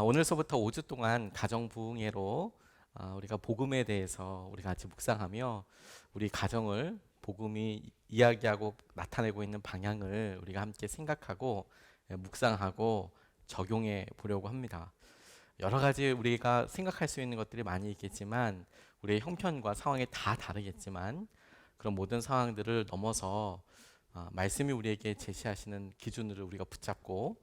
오늘서부터 5주 동안 가정 부흥회로 우리가 복음에 대해서 우리 같이 묵상하며 우리 가정을 복음이 이야기하고 나타내고 있는 방향을 우리가 함께 생각하고 묵상하고 적용해 보려고 합니다. 여러 가지 우리가 생각할 수 있는 것들이 많이 있겠지만 우리의 형편과 상황이 다 다르겠지만 그런 모든 상황들을 넘어서 말씀이 우리에게 제시하시는 기준을 우리가 붙잡고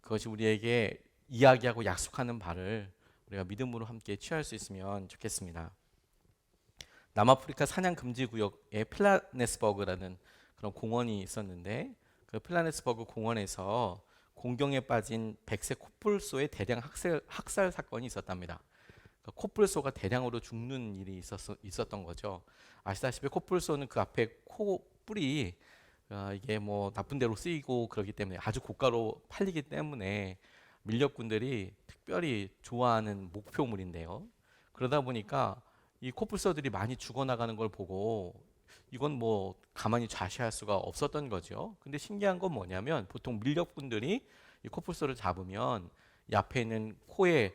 그것이 우리에게 이야기하고 약속하는 바를 우리가 믿음으로 함께 취할 수 있으면 좋겠습니다. 남아프리카 사냥 금지 구역에 플라네스버그라는 그런 공원이 있었는데 그 플라네스버그 공원에서 공경에 빠진 백색 코뿔소의 대량 학살 사건이 있었답니다. 그 코뿔소가 대량으로 죽는 일이 있었던 거죠. 아시다시피 코뿔소는 그 앞에 코 뿔이 이게 뭐 나쁜 데로 쓰이고 그러기 때문에 아주 고가로 팔리기 때문에 밀렵꾼들이 특별히 좋아하는 목표물인데요. 그러다 보니까 이 코뿔소들이 많이 죽어나가는 걸 보고 이건 뭐 가만히 좌시할 수가 없었던 거죠. 근데 신기한 건 뭐냐면 보통 밀렵꾼들이 이 코뿔소를 잡으면 이 앞에 있는 코에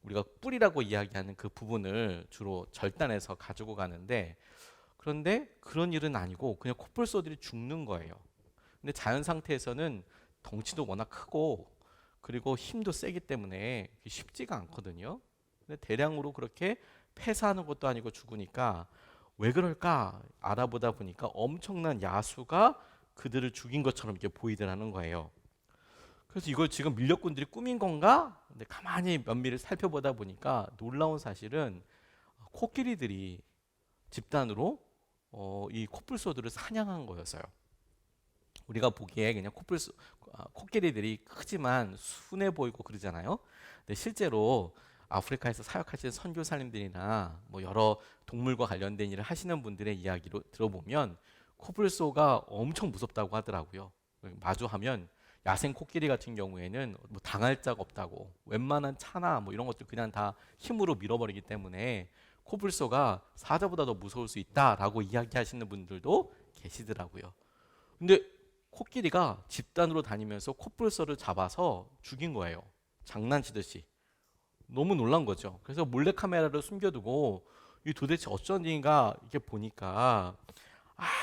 우리가 뿔이라고 이야기하는 그 부분을 주로 절단해서 가지고 가는데 그런데 그런 일은 아니고 그냥 코뿔소들이 죽는 거예요. 근데 자연 상태에서는 덩치도 워낙 크고 그리고 힘도 세기 때문에 쉽지가 않거든요. 근데 대량으로 그렇게 폐사하는 것도 아니고 죽으니까 왜 그럴까 알아보다 보니까 엄청난 야수가 그들을 죽인 것처럼 이렇게 보이더라는 거예요. 그래서 이걸 지금 밀렵꾼들이 꾸민 건가? 근데 가만히 면밀히 살펴보다 보니까 놀라운 사실은 코끼리들이 집단으로 이 코뿔소들을 사냥한 거였어요. 우리가 보기에 그냥 코끼리들이 크지만 순해 보이고 그러잖아요. 근데 실제로 아프리카에서 사역하시는 선교사님들이나 뭐 여러 동물과 관련된 일을 하시는 분들의 이야기로 들어보면 코뿔소가 엄청 무섭다고 하더라고요. 마주하면 야생 코끼리 같은 경우에는 뭐 당할 자가 없다고 웬만한 차나 뭐 이런 것들 그냥 다 힘으로 밀어버리기 때문에 코뿔소가 사자보다 더 무서울 수 있다라고 이야기하시는 분들도 계시더라고요. 근데 코끼리가 집단으로 다니면서 코뿔소를 잡아서 죽인 거예요. 장난치듯이. 너무 놀란 거죠. 그래서 몰래카메라를 숨겨두고 이 도대체 어쩐 일인가 이렇게 보니까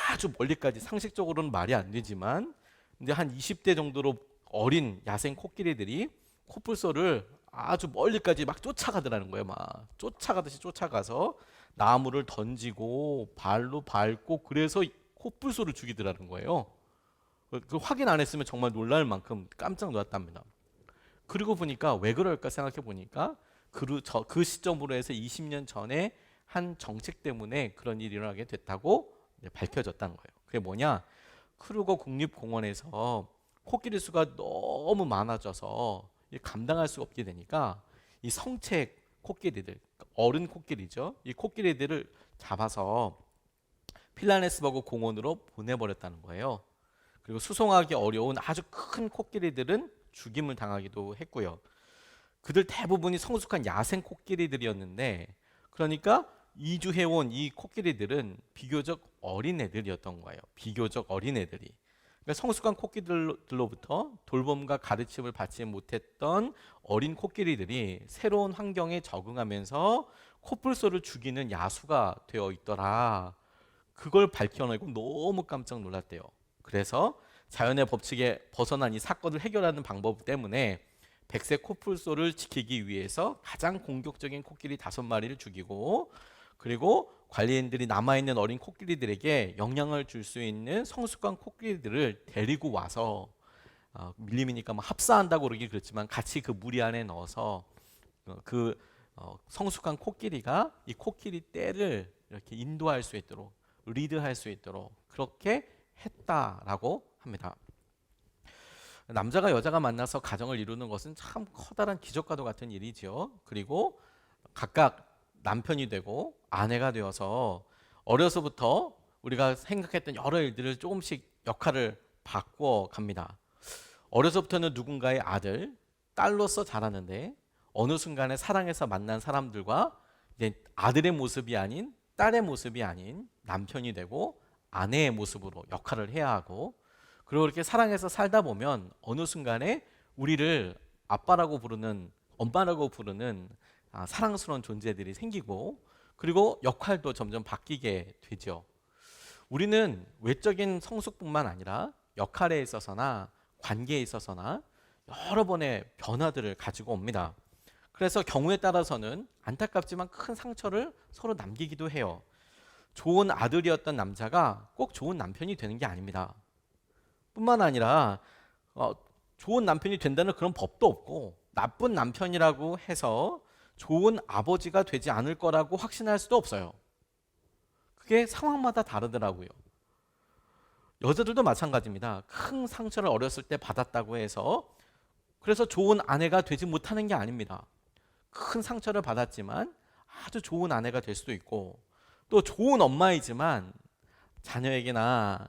아주 멀리까지 상식적으로는 말이 안 되지만 근데 한 20대 정도로 어린 야생 코끼리들이 코뿔소를 아주 멀리까지 막 쫓아가더라는 거예요. 막 쫓아가듯이 쫓아가서 나무를 던지고 발로 밟고 그래서 코뿔소를 죽이더라는 거예요. 그 확인 안 했으면 정말 놀랄 만큼 깜짝 놀랐답니다. 그리고 보니까 왜 그럴까 생각해 보니까 그 시점으로 해서 20년 전에 한 정책 때문에 그런 일이 일어나게 됐다고 밝혀졌다는 거예요. 그게 뭐냐? 크루거 국립공원에서 코끼리 수가 너무 많아져서 감당할 수 없게 되니까 이 성체 코끼리들, 어른 코끼리죠. 이 코끼리들을 잡아서 필라네스버그 공원으로 보내버렸다는 거예요. 그리고 수송하기 어려운 아주 큰 코끼리들은 죽임을 당하기도 했고요. 그들 대부분이 성숙한 야생 코끼리들이었는데 그러니까 이주해온 이 코끼리들은 비교적 어린 애들이었던 거예요. 비교적 어린 애들이. 그러니까 성숙한 코끼리들로부터 돌봄과 가르침을 받지 못했던 어린 코끼리들이 새로운 환경에 적응하면서 코뿔소를 죽이는 야수가 되어 있더라. 그걸 밝혀내고 너무 깜짝 놀랐대요. 그래서 자연의 법칙에 벗어난 이 사건을 해결하는 방법 때문에 백색 코뿔소를 지키기 위해서 가장 공격적인 코끼리 5마리를 죽이고 그리고 관리인들이 남아있는 어린 코끼리들에게 영향을 줄 수 있는 성숙한 코끼리들을 데리고 와서 밀림이니까 뭐 합사한다고 그러기 그렇지만 같이 그 무리 안에 넣어서 성숙한 코끼리가 이 코끼리 떼를 이렇게 인도할 수 있도록 리드할 수 있도록 그렇게 했다라고 합니다. 남자가 여자가 만나서 가정을 이루는 것은 참 커다란 기적과도 같은 일이죠. 그리고 각각 남편이 되고 아내가 되어서 어려서부터 우리가 생각했던 여러 일들을 조금씩 역할을 바꿔 갑니다. 어려서부터는 누군가의 아들, 딸로서 자라는데 어느 순간에 사랑해서 만난 사람들과 이제 아들의 모습이 아닌 딸의 모습이 아닌 남편이 되고 아내의 모습으로 역할을 해야 하고 그리고 이렇게 사랑해서 살다 보면 어느 순간에 우리를 아빠라고 부르는 엄마라고 부르는 사랑스러운 존재들이 생기고, 그리고 역할도 점점 바뀌게 되죠. 우리는 외적인 성숙뿐만 아니라 역할에 있어서나 관계에 있어서나 여러 번의 변화들을 가지고 옵니다. 그래서 경우에 따라서는 안타깝지만 큰 상처를 서로 남기기도 해요. 좋은 아들이었던 남자가 꼭 좋은 남편이 되는 게 아닙니다. 뿐만 아니라 좋은 남편이 된다는 그런 법도 없고, 나쁜 남편이라고 해서 좋은 아버지가 되지 않을 거라고 확신할 수도 없어요. 그게 상황마다 다르더라고요. 여자들도 마찬가지입니다. 큰 상처를 어렸을 때 받았다고 해서 그래서 좋은 아내가 되지 못하는 게 아닙니다. 큰 상처를 받았지만 아주 좋은 아내가 될 수도 있고, 또 좋은 엄마이지만 자녀에게나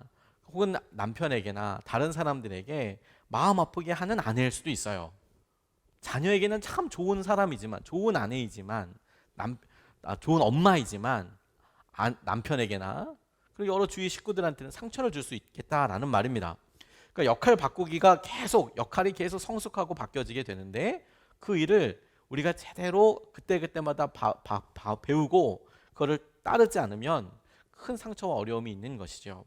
혹은 남편에게나 다른 사람들에게 마음 아프게 하는 아내일 수도 있어요. 자녀에게는 참 좋은 사람이지만, 좋은 아내이지만, 좋은 엄마이지만 남편에게나 그리고 여러 주위 식구들한테는 상처를 줄 수 있겠다라는 말입니다. 그러니까 역할이 계속 성숙하고 바뀌어지게 되는데, 그 일을 우리가 제대로 그때그때마다 배우고 그거를 따르지 않으면 큰 상처와 어려움이 있는 것이죠.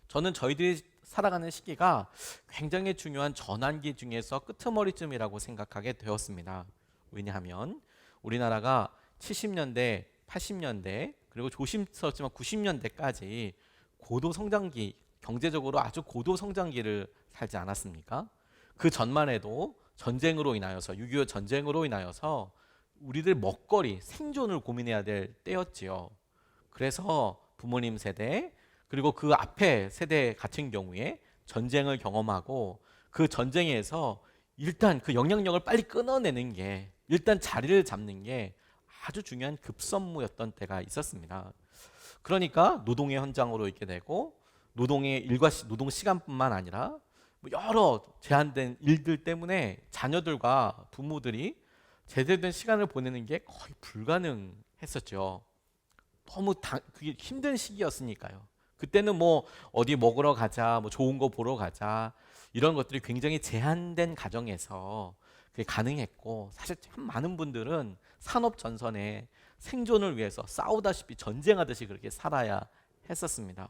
저는 저희들이 살아가는 시기가 굉장히 중요한 전환기 중에서 끄트머리쯤이라고 생각하게 되었습니다. 왜냐하면 우리나라가 70년대, 80년대 그리고 조심스럽지만 90년대까지 고도 성장기, 경제적으로 아주 고도 성장기를 살지 않았습니까? 그 전만 해도 전쟁으로 인하여서 6.25 전쟁으로 인하여서 우리들 먹거리, 생존을 고민해야 될 때였지요. 그래서 부모님 세대 그리고 그 앞에 세대 같은 경우에 전쟁을 경험하고 그 전쟁에서 일단 그 영향력을 빨리 끊어내는 게, 일단 자리를 잡는 게 아주 중요한 급선무였던 때가 있었습니다. 그러니까 노동의 현장으로 있게 되고, 노동의 노동 시간뿐만 아니라 여러 제한된 일들 때문에 자녀들과 부모들이 제대로 된 시간을 보내는 게 거의 불가능했었죠. 너무 그게 힘든 시기였으니까요. 그때는 뭐 어디 먹으러 가자, 뭐 좋은 거 보러 가자, 이런 것들이 굉장히 제한된 가정에서 그게 가능했고, 사실 참 많은 분들은 산업 전선에 생존을 위해서 싸우다시피 전쟁하듯이 그렇게 살아야 했었습니다.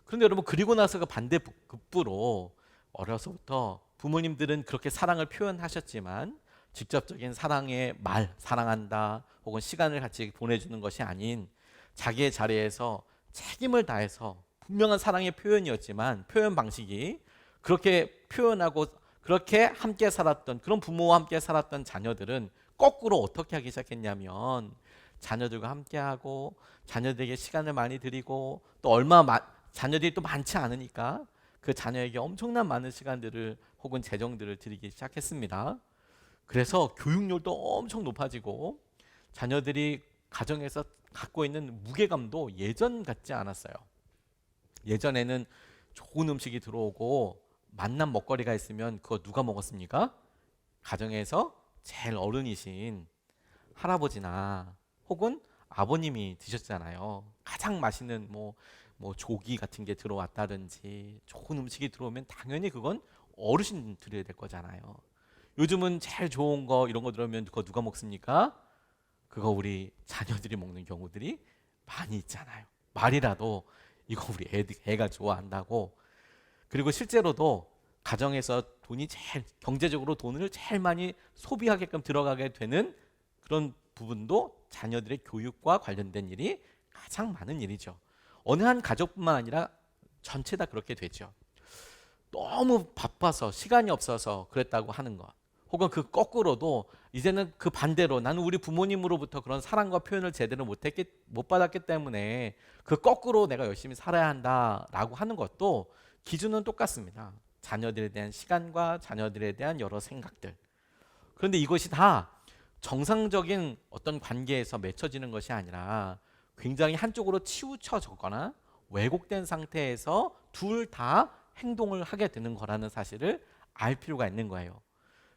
그런데 여러분, 그리고 나서 그 반대급부로 어려서부터 부모님들은 그렇게 사랑을 표현하셨지만 직접적인 사랑의 말, 사랑한다 혹은 시간을 같이 보내주는 것이 아닌 자기의 자리에서 책임을 다해서 분명한 사랑의 표현이었지만, 표현 방식이 그렇게 표현하고 그렇게 함께 살았던, 그런 부모와 함께 살았던 자녀들은 거꾸로 어떻게 하기 시작했냐면, 자녀들과 함께하고 자녀들에게 시간을 많이 드리고, 또 자녀들이 또 많지 않으니까 그 자녀에게 엄청난 많은 시간들을 혹은 재정들을 드리기 시작했습니다. 그래서 교육열도 엄청 높아지고 자녀들이 가정에서 갖고 있는 무게감도 예전 같지 않았어요. 예전에는 좋은 음식이 들어오고 맛난 먹거리가 있으면 그거 누가 먹었습니까? 가정에서 제일 어른이신 할아버지나 혹은 아버님이 드셨잖아요. 가장 맛있는 뭐 조기 같은 게 들어왔다든지 좋은 음식이 들어오면 당연히 그건 어르신 드려야 될 거잖아요. 요즘은 제일 좋은 거 이런 거 들어오면 그거 누가 먹습니까? 그거 우리 자녀들이 먹는 경우들이 많이 있잖아요. 말이라도 이거 우리 애가 좋아한다고. 그리고 실제로도 가정에서 경제적으로 돈을 제일 많이 소비하게끔 들어가게 되는 그런 부분도 자녀들의 교육과 관련된 일이 가장 많은 일이죠. 어느 한 가족뿐만 아니라 전체 다 그렇게 되죠. 너무 바빠서 시간이 없어서 그랬다고 하는 것, 혹은 그 거꾸로도 이제는 그 반대로 나는 우리 부모님으로부터 그런 사랑과 표현을 제대로 못 받았기 때문에 그 거꾸로 내가 열심히 살아야 한다라고 하는 것도 기준은 똑같습니다. 자녀들에 대한 시간과 자녀들에 대한 여러 생각들. 그런데 이것이 다 정상적인 어떤 관계에서 맺혀지는 것이 아니라 굉장히 한쪽으로 치우쳐졌거나 왜곡된 상태에서 둘 다 행동을 하게 되는 거라는 사실을 알 필요가 있는 거예요.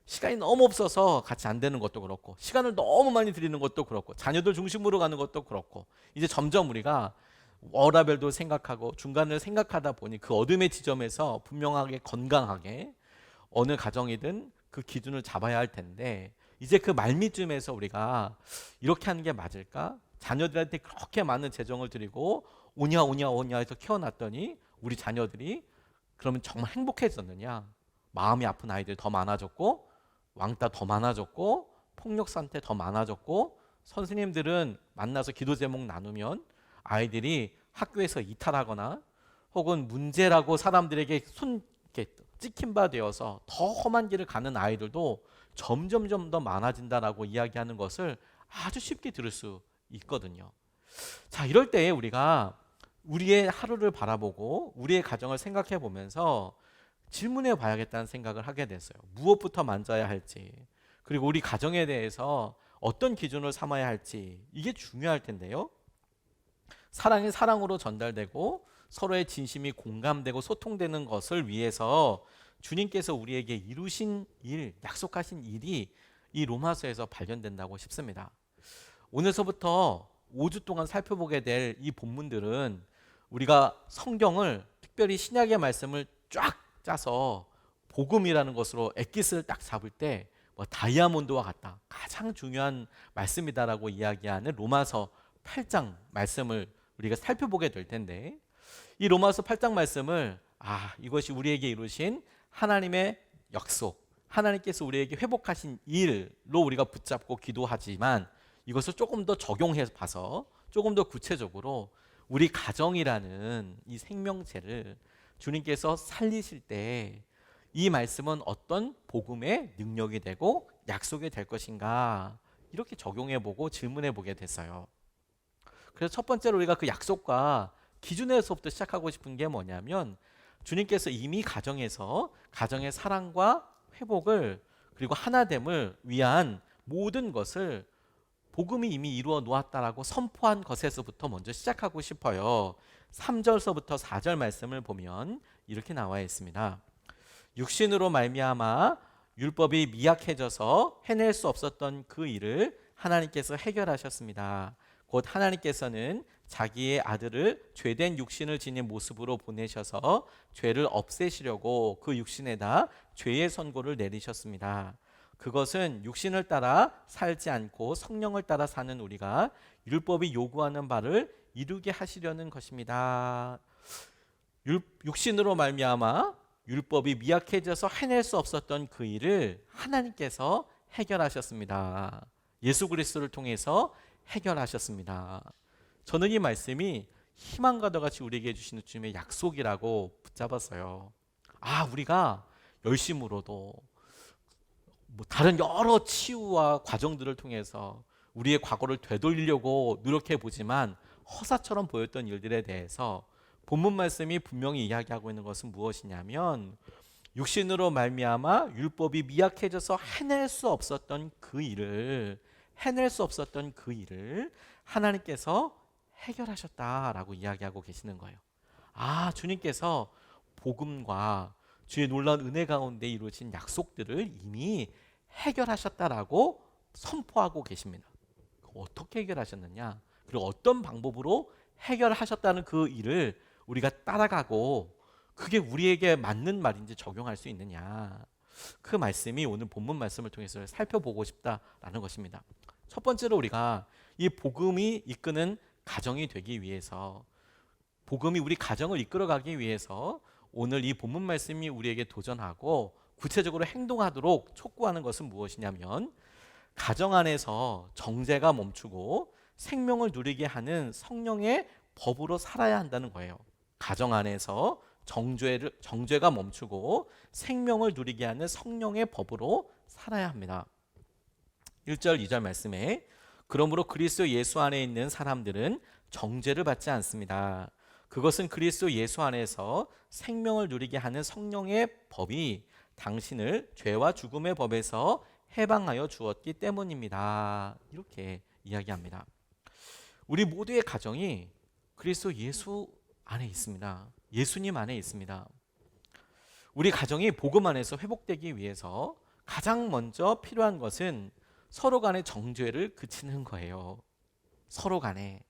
시간이 너무 없어서 같이 안 되는 것도 그렇고, 시간을 너무 많이 들이는 것도 그렇고, 자녀들 중심으로 가는 것도 그렇고, 이제 점점 우리가 워라밸도 생각하고 중간을 생각하다 보니 그 어둠의 지점에서 분명하게 건강하게 어느 가정이든 그 기준을 잡아야 할 텐데 이제 그 말미쯤에서 우리가 이렇게 하는 게 맞을까? 자녀들한테 그렇게 많은 재정을 드리고 오냐 오냐 오냐 해서 키워놨더니 우리 자녀들이 그러면 정말 행복해졌느냐? 마음이 아픈 아이들이 더 많아졌고 왕따 더 많아졌고 폭력 상태 더 많아졌고 선생님들은 만나서 기도 제목 나누면 아이들이 학교에서 이탈하거나 혹은 문제라고 사람들에게 이렇게 찍힌 바 되어서 더 험한 길을 가는 아이들도 점점점 더 많아진다라고 이야기하는 것을 아주 쉽게 들을 수 있거든요. 자, 이럴 때에 우리가 우리의 하루를 바라보고 우리의 가정을 생각해 보면서 질문해 봐야겠다는 생각을 하게 됐어요. 무엇부터 만져야 할지, 그리고 우리 가정에 대해서 어떤 기준을 삼아야 할지, 이게 중요할 텐데요. 사랑이 사랑으로 전달되고 서로의 진심이 공감되고 소통되는 것을 위해서 주님께서 우리에게 이루신 일, 약속하신 일이 이 로마서에서 발견된다고 싶습니다. 오늘서부터 5주 동안 살펴보게 될 이 본문들은 우리가 성경을 특별히 신약의 말씀을 쫙 짜서 복음이라는 것으로 엑기스를 딱 잡을 때 뭐 다이아몬드와 같다, 가장 중요한 말씀이다라고 이야기하는 로마서 8장 말씀을 우리가 살펴보게 될 텐데, 이 로마서 8장 말씀을 이것이 우리에게 이루신 하나님의 약속, 하나님께서 우리에게 회복하신 일로 우리가 붙잡고 기도하지만 이것을 조금 더 적용해 봐서 조금 더 구체적으로 우리 가정이라는 이 생명체를 주님께서 살리실 때 이 말씀은 어떤 복음의 능력이 되고 약속이 될 것인가, 이렇게 적용해 보고 질문해 보게 됐어요. 그래서 첫 번째로 우리가 그 약속과 기준에서부터 시작하고 싶은 게 뭐냐면, 주님께서 이미 가정에서 가정의 사랑과 회복을 그리고 하나됨을 위한 모든 것을 복음이 이미 이루어 놓았다라고 선포한 것에서부터 먼저 시작하고 싶어요. 3절서부터 4절 말씀을 보면 이렇게 나와 있습니다. 육신으로 말미암아 율법이 미약해져서 해낼 수 없었던 그 일을 하나님께서 해결하셨습니다. 곧 하나님께서는 자기의 아들을 죄된 육신을 지닌 모습으로 보내셔서 죄를 없애시려고 그 육신에다 죄의 선고를 내리셨습니다. 그것은 육신을 따라 살지 않고 성령을 따라 사는 우리가 율법이 요구하는 바를 이루게 하시려는 것입니다. 육신으로 말미암아 율법이 미약해져서 해낼 수 없었던 그 일을 하나님께서 해결하셨습니다. 예수 그리스도를 통해서 해결하셨습니다. 저는 이 말씀이 희망과도 같이 우리에게 주시는 주님의 약속이라고 붙잡았어요. 우리가 열심으로도 다른 여러 치유와 과정들을 통해서 우리의 과거를 되돌리려고 노력해 보지만 허사처럼 보였던 일들에 대해서 본문 말씀이 분명히 이야기하고 있는 것은 무엇이냐면, 육신으로 말미암아 율법이 미약해져서 해낼 수 없었던 그 일을 하나님께서 해결하셨다라고 이야기하고 계시는 거예요. 주님께서 복음과 주의 놀라운 은혜 가운데 이루어진 약속들을 이미 해결하셨다라고 선포하고 계십니다. 어떻게 해결하셨느냐, 그리고 어떤 방법으로 해결하셨다는 그 일을 우리가 따라가고 그게 우리에게 맞는 말인지 적용할 수 있느냐, 그 말씀이 오늘 본문 말씀을 통해서 살펴보고 싶다라는 것입니다. 첫 번째로 우리가 이 복음이 이끄는 가정이 되기 위해서, 복음이 우리 가정을 이끌어가기 위해서 오늘 이 본문 말씀이 우리에게 도전하고 구체적으로 행동하도록 촉구하는 것은 무엇이냐면, 가정 안에서 정죄가 멈추고 생명을 누리게 하는 성령의 법으로 살아야 한다는 거예요. 가정 안에서 정죄가 멈추고 생명을 누리게 하는 성령의 법으로 살아야 합니다. 1절 2절 말씀에 그러므로 그리스도 예수 안에 있는 사람들은 정죄를 받지 않습니다. 그것은 그리스도 예수 안에서 생명을 누리게 하는 성령의 법이 당신을 죄와 죽음의 법에서 해방하여 주었기 때문입니다. 이렇게 이야기합니다. 우리 모두의 가정이 그리스도 예수 안에 있습니다. 예수님 안에 있습니다. 우리 가정이 복음 안에서 회복되기 위해서 가장 먼저 필요한 것은 서로 간의 정죄를 그치는 거예요. 서로 간에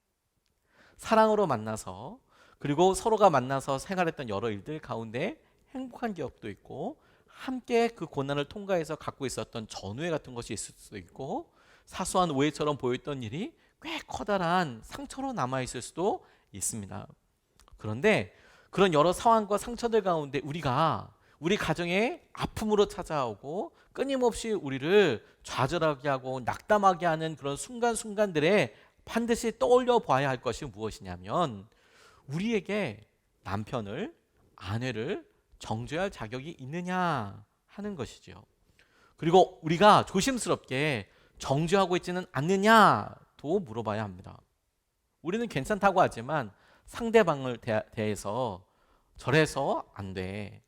사랑으로 만나서, 그리고 서로가 만나서 생활했던 여러 일들 가운데 행복한 기억도 있고 함께 그 고난을 통과해서 갖고 있었던 전우애 같은 것이 있을 수도 있고, 사소한 오해처럼 보였던 일이 꽤 커다란 상처로 남아있을 수도 있습니다. 그런데 그런 여러 상황과 상처들 가운데 우리가 우리 가정에 아픔으로 찾아오고 끊임없이 우리를 좌절하게 하고 낙담하게 하는 그런 순간순간들에 반드시 떠올려 봐야 할 것이 무엇이냐면, 우리에게 남편을, 아내를 정죄할 자격이 있느냐 하는 것이죠. 그리고 우리가 조심스럽게 정죄하고 있지는 않느냐도 물어봐야 합니다. 우리는 괜찮다고 하지만 상대방을 대해서 저래서 안 돼,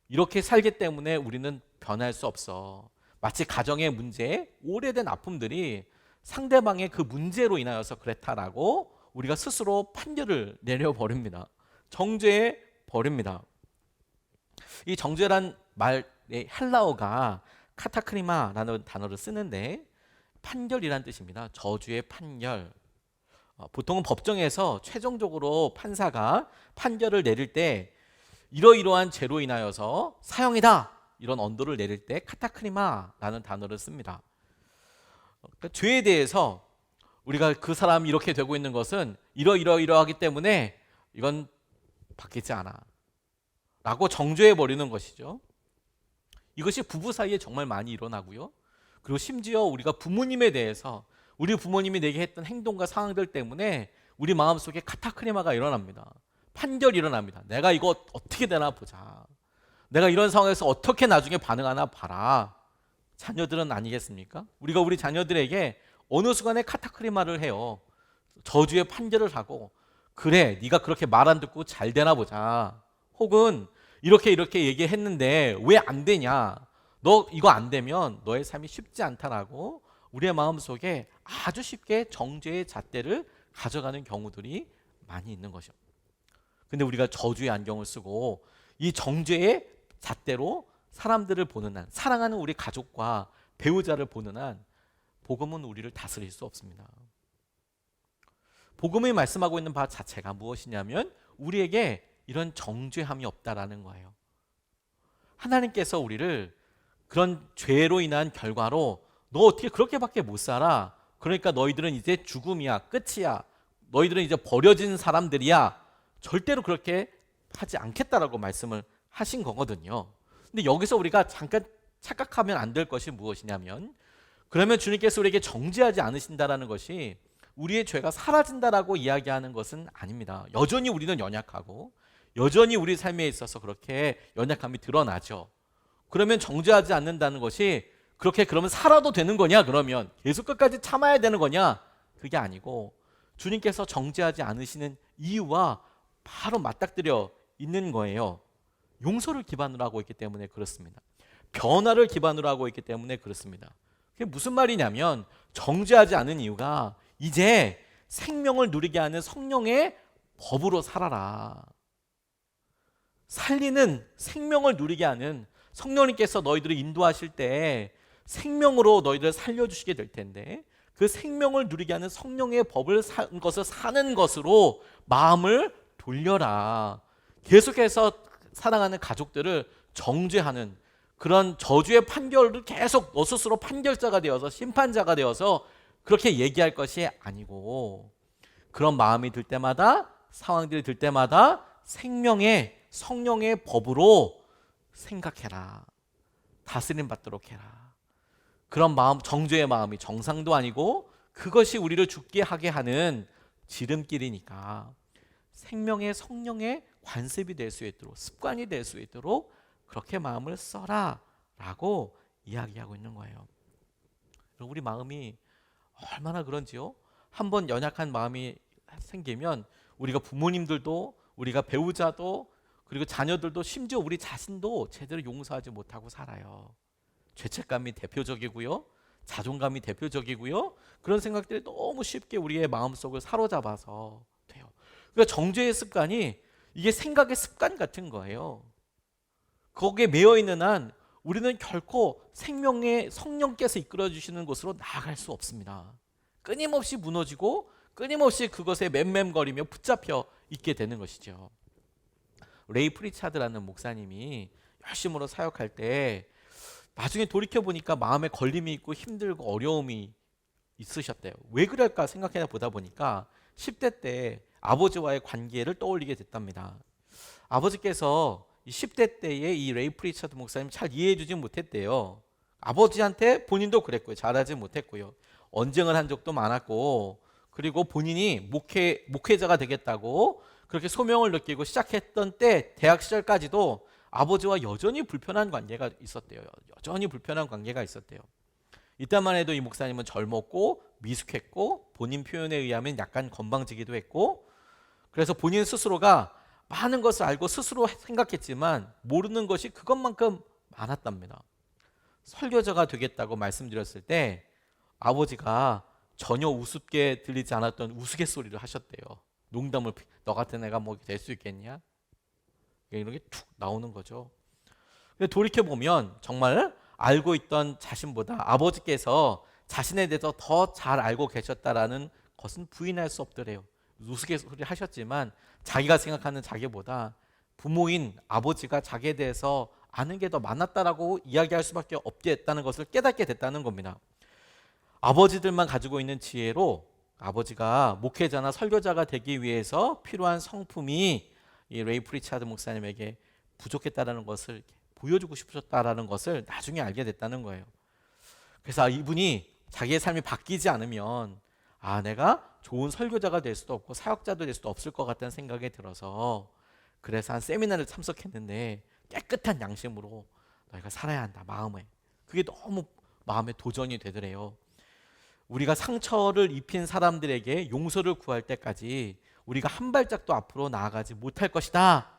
이렇게 살기 때문에 우리는 변할 수 없어. 마치 가정의 문제, 오래된 아픔들이 상대방의 그 문제로 인하여서 그랬다라고 우리가 스스로 판결을 내려버립니다. 정죄해 버립니다. 이 정죄란 말의 헬라어가 카타크리마라는 단어를 쓰는데 판결이란 뜻입니다. 저주의 판결. 보통은 법정에서 최종적으로 판사가 판결을 내릴 때 이러이러한 죄로 인하여서 사형이다, 이런 언도를 내릴 때 카타크리마라는 단어를 씁니다. 그러니까 죄에 대해서 우리가 그 사람이 이렇게 되고 있는 것은 이러이러하기 때문에 이건 바뀌지 않아 라고 정죄해 버리는 것이죠. 이것이 부부 사이에 정말 많이 일어나고요. 그리고 심지어 우리가 부모님에 대해서 우리 부모님이 내게 했던 행동과 상황들 때문에 우리 마음속에 카타크리마가 일어납니다. 판결이 일어납니다. 내가 이거 어떻게 되나 보자. 내가 이런 상황에서 어떻게 나중에 반응하나 봐라. 자녀들은 아니겠습니까? 우리가 우리 자녀들에게 어느 순간에 카타크리마를 해요. 저주의 판결을 하고, 그래 네가 그렇게 말 안 듣고 잘 되나 보자. 혹은 이렇게 얘기했는데 왜 안 되냐, 너 이거 안 되면 너의 삶이 쉽지 않다라고 우리의 마음속에 아주 쉽게 정죄의 잣대를 가져가는 경우들이 많이 있는 것이죠. 근데 우리가 저주의 안경을 쓰고 이 정죄의 잣대로 사람들을 보는 한, 사랑하는 우리 가족과 배우자를 보는 한, 복음은 우리를 다스릴 수 없습니다. 복음이 말씀하고 있는 바 자체가 무엇이냐면 우리에게 이런 정죄함이 없다라는 거예요. 하나님께서 우리를 그런 죄로 인한 결과로 너 어떻게 그렇게밖에 못 살아, 그러니까 너희들은 이제 죽음이야, 끝이야, 너희들은 이제 버려진 사람들이야, 절대로 그렇게 하지 않겠다라고 말씀을 하신 거거든요. 근데 여기서 우리가 잠깐 착각하면 안 될 것이 무엇이냐면, 그러면 주님께서 우리에게 정죄하지 않으신다라는 것이 우리의 죄가 사라진다라고 이야기하는 것은 아닙니다. 여전히 우리는 연약하고 여전히 우리 삶에 있어서 그렇게 연약함이 드러나죠. 그러면 정죄하지 않는다는 것이 그렇게 그러면 살아도 되는 거냐, 그러면 계속 끝까지 참아야 되는 거냐, 그게 아니고 주님께서 정죄하지 않으시는 이유와 바로 맞닥뜨려 있는 거예요. 용서를 기반으로 하고 있기 때문에 그렇습니다. 변화를 기반으로 하고 있기 때문에 그렇습니다. 그게 무슨 말이냐면 정죄하지 않은 이유가 이제 생명을 누리게 하는 성령의 법으로 살아라. 살리는 생명을 누리게 하는 성령님께서 너희들을 인도하실 때 생명으로 너희들을 살려주시게 될 텐데, 그 생명을 누리게 하는 성령의 법을 사는 것으로 마음을 돌려라. 계속해서 사랑하는 가족들을 정죄하는 그런 저주의 판결을 계속 너 스스로 판결자가 되어서 심판자가 되어서 그렇게 얘기할 것이 아니고, 그런 마음이 들 때마다, 상황들이 들 때마다 생명의 성령의 법으로 생각해라. 다스림 받도록 해라. 그런 마음, 정죄의 마음이 정상도 아니고 그것이 우리를 죽게 하게 하는 지름길이니까 생명의 성령의 관습이 될 수 있도록, 습관이 될 수 있도록 그렇게 마음을 써라 라고 이야기하고 있는 거예요. 우리 마음이 얼마나 그런지요. 한번 연약한 마음이 생기면 우리가 부모님들도, 우리가 배우자도, 그리고 자녀들도, 심지어 우리 자신도 제대로 용서하지 못하고 살아요. 죄책감이 대표적이고요, 자존감이 대표적이고요, 그런 생각들이 너무 쉽게 우리의 마음속을 사로잡아서 돼요. 그러니까 정죄의 습관이 이게 생각의 습관 같은 거예요. 거기에 매여 있는 한 우리는 결코 생명의 성령께서 이끌어 주시는 곳으로 나아갈 수 없습니다. 끊임없이 무너지고 끊임없이 그것에 맴맴거리며 붙잡혀 있게 되는 것이죠. 레이 프리차드라는 목사님이 열심으로 사역할 때 나중에 돌이켜 보니까 마음에 걸림이 있고 힘들고 어려움이 있으셨대요. 왜 그럴까 생각해 보다 보니까 10대 때 아버지와의 관계를 떠올리게 됐답니다. 아버지께서 이 10대 때에 이 레이 프리처드 목사님 잘 이해해 주지 못했대요. 아버지한테 본인도 그랬고요. 잘하지 못했고요. 언쟁을 한 적도 많았고, 그리고 본인이 목회자가 되겠다고 그렇게 소명을 느끼고 시작했던 때 대학 시절까지도 아버지와 여전히 불편한 관계가 있었대요. 여전히 불편한 관계가 있었대요. 이때만 해도 이 목사님은 젊었고 미숙했고 본인 표현에 의하면 약간 건방지기도 했고, 그래서 본인 스스로가 많은 것을 알고 스스로 생각했지만 모르는 것이 그것만큼 많았답니다. 설교자가 되겠다고 말씀드렸을 때 아버지가 전혀 우습게 들리지 않았던 우스갯소리를 하셨대요. 농담을, 너 같은 애가 뭐 될 수 있겠냐? 이런 게 툭 나오는 거죠. 근데 돌이켜보면 정말 알고 있던 자신보다 아버지께서 자신에 대해서 더 잘 알고 계셨다라는 것은 부인할 수 없더래요. 우스갯소리 하셨지만 자기가 생각하는 자기보다 부모인 아버지가 자기에 대해서 아는 게 더 많았다라고 이야기할 수밖에 없게 됐다는 것을 깨닫게 됐다는 겁니다. 아버지들만 가지고 있는 지혜로 아버지가 목회자나 설교자가 되기 위해서 필요한 성품이 이 레이 프리차드 목사님에게 부족했다라는 것을 보여주고 싶으셨다라는 것을 나중에 알게 됐다는 거예요. 그래서 이분이 자기의 삶이 바뀌지 않으면 내가 좋은 설교자가 될 수도 없고 사역자도 될 수도 없을 것 같다는 생각이 들어서, 그래서 한 세미나를 참석했는데 깨끗한 양심으로 너희가 살아야 한다, 마음에. 그게 너무 마음에 도전이 되더래요. 우리가 상처를 입힌 사람들에게 용서를 구할 때까지 우리가 한 발짝도 앞으로 나아가지 못할 것이다.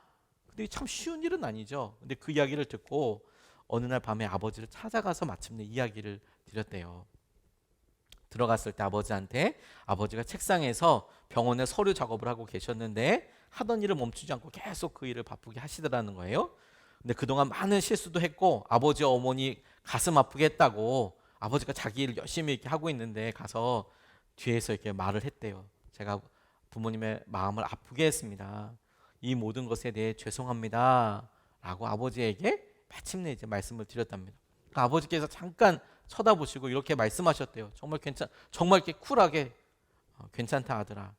근데 참 쉬운 일은 아니죠. 근데 그 이야기를 듣고 어느 날 밤에 아버지를 찾아가서 마침내 이야기를 드렸대요. 들어갔을 때 아버지한테, 아버지가 책상에서 병원에 서류 작업을 하고 계셨는데 하던 일을 멈추지 않고 계속 그 일을 바쁘게 하시더라는 거예요. 근데 그동안 많은 실수도 했고 아버지 어머니 가슴 아프게 했다고 아버지가 자기 일을 열심히 이렇게 하고 있는데 가서 뒤에서 이렇게 말을 했대요. 제가 부모님의 마음을 아프게 했습니다. 이 모든 것에 대해 죄송합니다 라고 아버지에게 마침내 이제 말씀을 드렸답니다. 그러니까 아버지께서 잠깐 쳐다보시고 이렇게 말씀하셨대요. 정말 이렇게 쿨하게 괜찮다 아들아.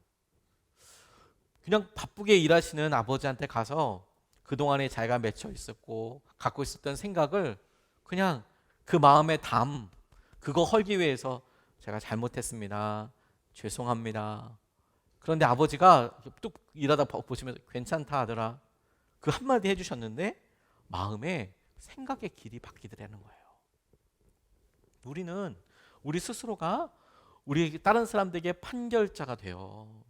그냥 바쁘게 일하시는 아버지한테 가서 그동안에 자기가 맺혀 있었고 갖고 있었던 생각을 그냥 그 마음의 담, 그거 헐기 위해서 제가 잘못했습니다, 죄송합니다. 그런데 아버지가 뚝 일하다 보시면서 괜찮다 아들아, 그 한마디 해주셨는데 마음에 생각의 길이 바뀌더라는 거예요. 우리는 우리 스스로가 우리 다른 사람들에게 판결자가 돼요.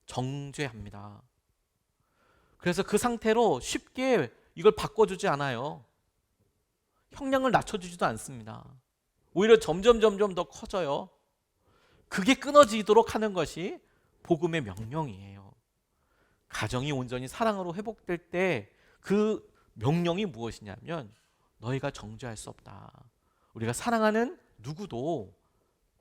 정죄합니다. 그래서 그 상태로 쉽게 이걸 바꿔주지 않아요. 형량을 낮춰주지도 않습니다. 오히려 점점 더 커져요. 그게 끊어지도록 하는 것이 복음의 명령이에요. 가정이 온전히 사랑으로 회복될 때 그 명령이 무엇이냐면 너희가 정죄할 수 없다. 우리가 사랑하는 누구도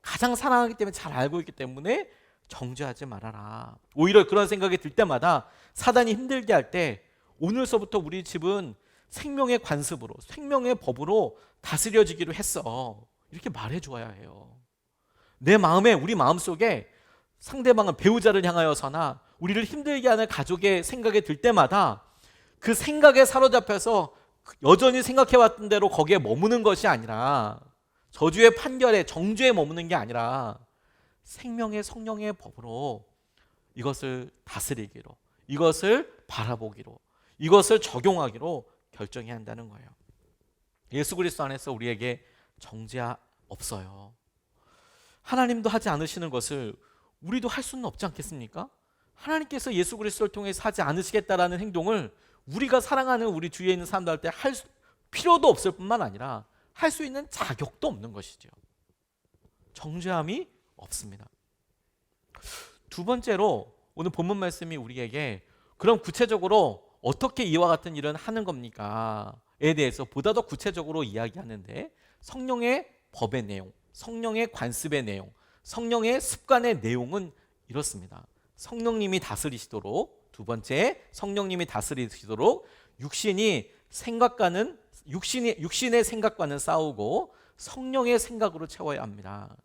가장 사랑하기 때문에 잘 알고 있기 때문에 정죄하지 말아라. 오히려 그런 생각이 들 때마다 사단이 힘들게 할 때 오늘서부터 우리 집은 생명의 관습으로, 생명의 법으로 다스려지기로 했어, 이렇게 말해줘야 해요. 내 마음에, 우리 마음속에 상대방은 배우자를 향하여서나 우리를 힘들게 하는 가족의 생각이 들 때마다 그 생각에 사로잡혀서 여전히 생각해왔던 대로 거기에 머무는 것이 아니라, 저주의 판결에 정죄에 머무는 게 아니라 생명의 성령의 법으로 이것을 다스리기로, 이것을 바라보기로, 이것을 적용하기로 결정해야 한다는 거예요. 예수 그리스도 안에서 우리에게 정죄 없어요. 하나님도 하지 않으시는 것을 우리도 할 수는 없지 않겠습니까? 하나님께서 예수 그리스도를 통해서 하지 않으시겠다라는 행동을 우리가 사랑하는 우리 주위에 있는 사람들한테 할 필요도 없을 뿐만 아니라 할 수 있는 자격도 없는 것이죠. 정죄함이 없습니다. 두 번째로 오늘 본문 말씀이 우리에게 그럼 구체적으로 어떻게 이와 같은 일은 하는 겁니까?에 대해서 보다 더 구체적으로 이야기하는데, 성령의 법의 내용, 성령의 관습의 내용, 성령의 습관의 내용은 이렇습니다. 성령님이 다스리시도록, 두 번째, 성령님이 다스리시도록 육신이 생각과는 육신의 생각과는 싸우고 성령의 생각으로 채워야 합니다.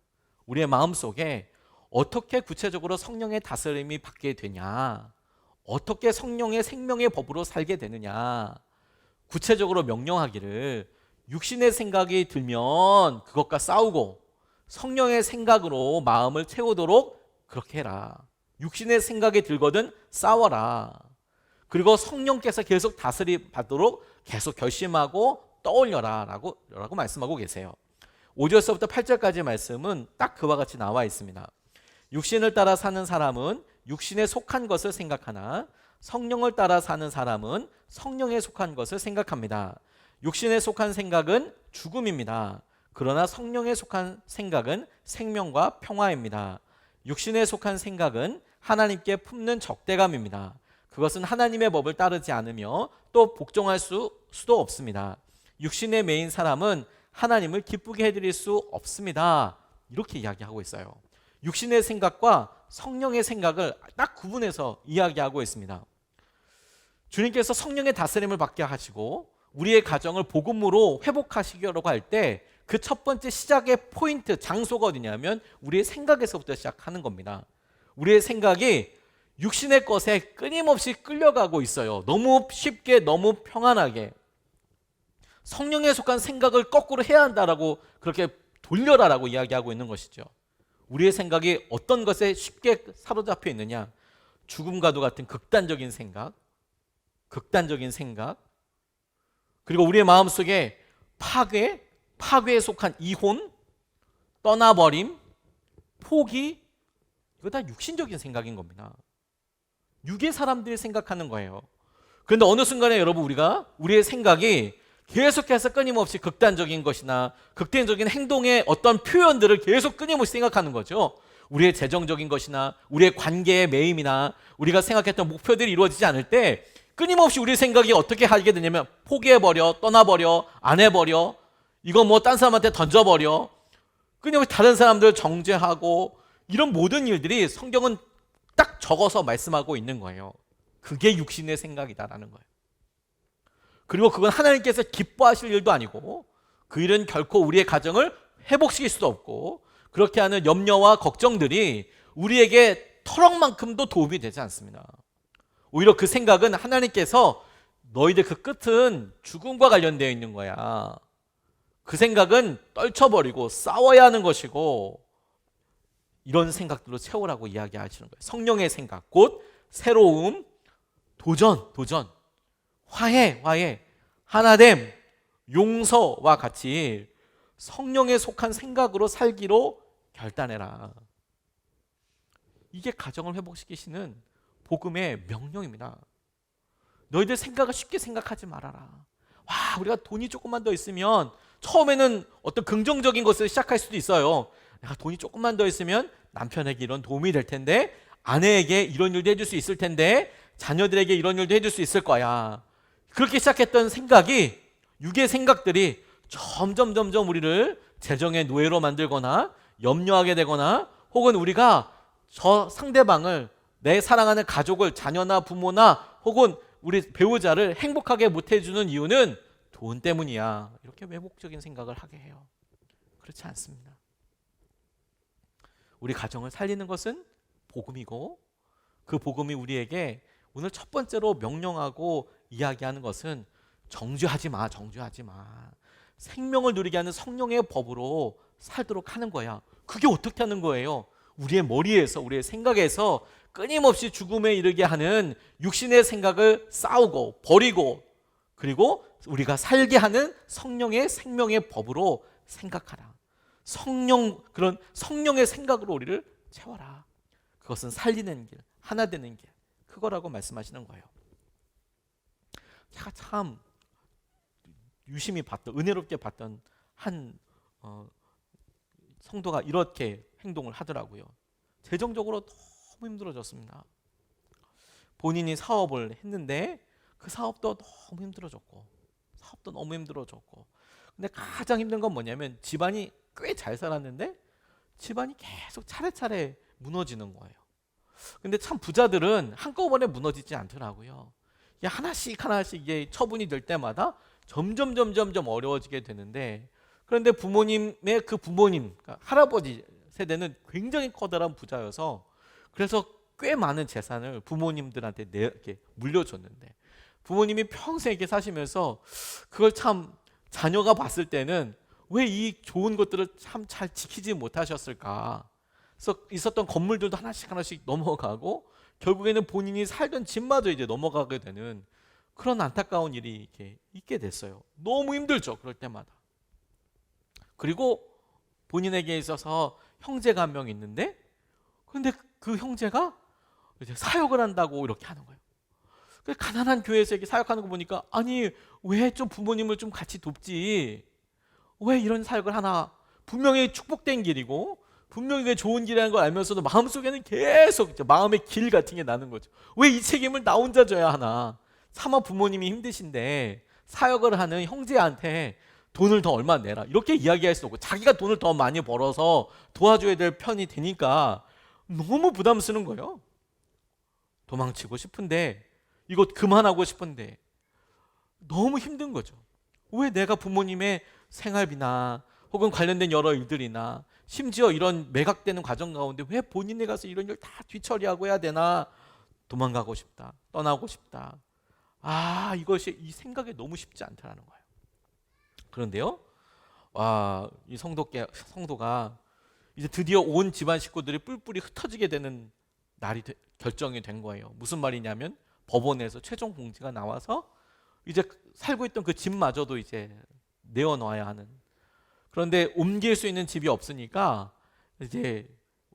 우리의 마음속에 어떻게 구체적으로 성령의 다스림이 받게 되냐, 어떻게 성령의 생명의 법으로 살게 되느냐, 구체적으로 명령하기를 육신의 생각이 들면 그것과 싸우고 성령의 생각으로 마음을 채우도록 그렇게 해라. 육신의 생각이 들거든 싸워라. 그리고 성령께서 계속 다스림 받도록 계속 결심하고 떠올려라 라고 말씀하고 계세요. 5절서부터 8절까지 말씀은 딱 그와 같이 나와 있습니다. 육신을 따라 사는 사람은 육신에 속한 것을 생각하나 성령을 따라 사는 사람은 성령에 속한 것을 생각합니다. 육신에 속한 생각은 죽음입니다. 그러나 성령에 속한 생각은 생명과 평화입니다. 육신에 속한 생각은 하나님께 품는 적대감입니다. 그것은 하나님의 법을 따르지 않으며 또 복종할 수도 없습니다. 육신에 매인 사람은 하나님을 기쁘게 해드릴 수 없습니다. 이렇게 이야기하고 있어요. 육신의 생각과 성령의 생각을 딱 구분해서 이야기하고 있습니다. 주님께서 성령의 다스림을 받게 하시고 우리의 가정을 복음으로 회복하시려고 할 때 그 첫 번째 시작의 포인트, 장소가 어디냐면 우리의 생각에서부터 시작하는 겁니다. 우리의 생각이 육신의 것에 끊임없이 끌려가고 있어요. 너무 쉽게, 너무 평안하게. 성령에 속한 생각을 거꾸로 해야 한다라고 그렇게 돌려라라고 이야기하고 있는 것이죠. 우리의 생각이 어떤 것에 쉽게 사로잡혀 있느냐? 죽음과도 같은 극단적인 생각, 그리고 우리의 마음속에 파괴에 속한 이혼, 떠나버림, 포기, 이거 다 육신적인 생각인 겁니다. 육의 사람들이 생각하는 거예요. 그런데 어느 순간에 여러분 우리의 생각이 계속해서 끊임없이 극단적인 것이나 극단적인 행동의 어떤 표현들을 계속 끊임없이 생각하는 거죠. 우리의 재정적인 것이나 우리의 관계의 매임이나 우리가 생각했던 목표들이 이루어지지 않을 때 끊임없이 우리 생각이 어떻게 하게 되냐면 포기해버려, 떠나버려, 안 해버려, 이거 뭐 딴 사람한테 던져버려, 끊임없이 다른 사람들 정죄하고, 이런 모든 일들이 성경은 딱 적어서 말씀하고 있는 거예요. 그게 육신의 생각이다라는 거예요. 그리고 그건 하나님께서 기뻐하실 일도 아니고 그 일은 결코 우리의 가정을 회복시킬 수도 없고, 그렇게 하는 염려와 걱정들이 우리에게 터럭만큼도 도움이 되지 않습니다. 오히려 그 생각은 하나님께서 너희들 그 끝은 죽음과 관련되어 있는 거야. 그 생각은 떨쳐버리고 싸워야 하는 것이고, 이런 생각들로 채우라고 이야기하시는 거예요. 성령의 생각, 곧 새로움, 도전, 화해, 하나됨, 용서와 같이 성령에 속한 생각으로 살기로 결단해라. 이게 가정을 회복시키시는 복음의 명령입니다. 너희들 생각을 쉽게 생각하지 말아라. 와, 우리가 돈이 조금만 더 있으면, 처음에는 어떤 긍정적인 것을 시작할 수도 있어요. 내가 돈이 조금만 더 있으면 남편에게 이런 도움이 될 텐데, 아내에게 이런 일도 해줄 수 있을 텐데, 자녀들에게 이런 일도 해줄 수 있을 거야. 그렇게 시작했던 생각이, 육의 생각들이 점점 우리를 재정의 노예로 만들거나 염려하게 되거나, 혹은 우리가 저 상대방을, 내 사랑하는 가족을, 자녀나 부모나 혹은 우리 배우자를 행복하게 못해주는 이유는 돈 때문이야. 이렇게 왜곡적인 생각을 하게 해요. 그렇지 않습니다. 우리 가정을 살리는 것은 복음이고, 그 복음이 우리에게 오늘 첫 번째로 명령하고 이야기하는 것은 정죄하지 마. 생명을 누리게 하는 성령의 법으로 살도록 하는 거야. 그게 어떻게 하는 거예요? 우리의 머리에서, 우리의 생각에서 끊임없이 죽음에 이르게 하는 육신의 생각을 싸우고 버리고, 그리고 우리가 살게 하는 성령의 생명의 법으로 생각하라. 그런 성령의 생각으로 우리를 채워라. 그것은 살리는 길, 하나 되는 길, 그거라고 말씀하시는 거예요. 제가 참 유심히 봤던, 은혜롭게 봤던 한 성도가 이렇게 행동을 하더라고요. 재정적으로 너무 힘들어졌습니다. 본인이 사업을 했는데 그 사업도 너무 힘들어졌고, 근데 가장 힘든 건 뭐냐면 집안이 꽤 잘 살았는데 집안이 계속 차례차례 무너지는 거예요. 근데 참 부자들은 한꺼번에 무너지지 않더라고요. 이게 하나씩 하나씩 이게 처분이 될 때마다 점점 어려워지게 되는데, 그런데 부모님의 그 부모님, 그러니까 할아버지 세대는 굉장히 커다란 부자여서 그래서 꽤 많은 재산을 부모님들한테 이렇게 물려줬는데, 부모님이 평생 이렇게 사시면서 그걸 참 자녀가 봤을 때는 왜 이 좋은 것들을 참 잘 지키지 못하셨을까. 그래서 있었던 건물들도 하나씩 넘어가고 결국에는 본인이 살던 집마저 이제 넘어가게 되는 그런 안타까운 일이 이렇게 있게 됐어요. 너무 힘들죠, 그럴 때마다. 그리고 본인에게 있어서 형제가 한 명 있는데, 그런데 그 형제가 이제 사역을 한다고 이렇게 하는 거예요. 가난한 교회에서 이렇게 사역하는 거 보니까, 아니 왜 좀 부모님을 좀 같이 돕지, 왜 이런 사역을 하나. 분명히 축복된 길이고 분명히 좋은 길이라는 걸 알면서도 마음속에는 계속 마음의 길 같은 게 나는 거죠. 왜 이 책임을 나 혼자 져야 하나. 차마 부모님이 힘드신데 사역을 하는 형제한테 돈을 더 얼마 내라 이렇게 이야기할 수 없고, 자기가 돈을 더 많이 벌어서 도와줘야 될 편이 되니까 너무 부담스러운 거예요. 도망치고 싶은데, 이거 그만하고 싶은데 너무 힘든 거죠. 왜 내가 부모님의 생활비나 혹은 관련된 여러 일들이나 심지어 이런 매각되는 과정 가운데 왜 본인이 가서 이런 일 다 뒤처리하고 해야 되나. 도망가고 싶다, 떠나고 싶다. 이것이 이 생각이 너무 쉽지 않다라는 거예요. 그런데요, 이 성도가 이제 드디어 온 집안 식구들이 뿔뿔이 흩어지게 되는 날이 결정이 된 거예요. 무슨 말이냐면 법원에서 최종 공지가 나와서 이제 살고 있던 그 집마저도 이제 내어놔야 하는. 그런데 옮길 수 있는 집이 없으니까 이제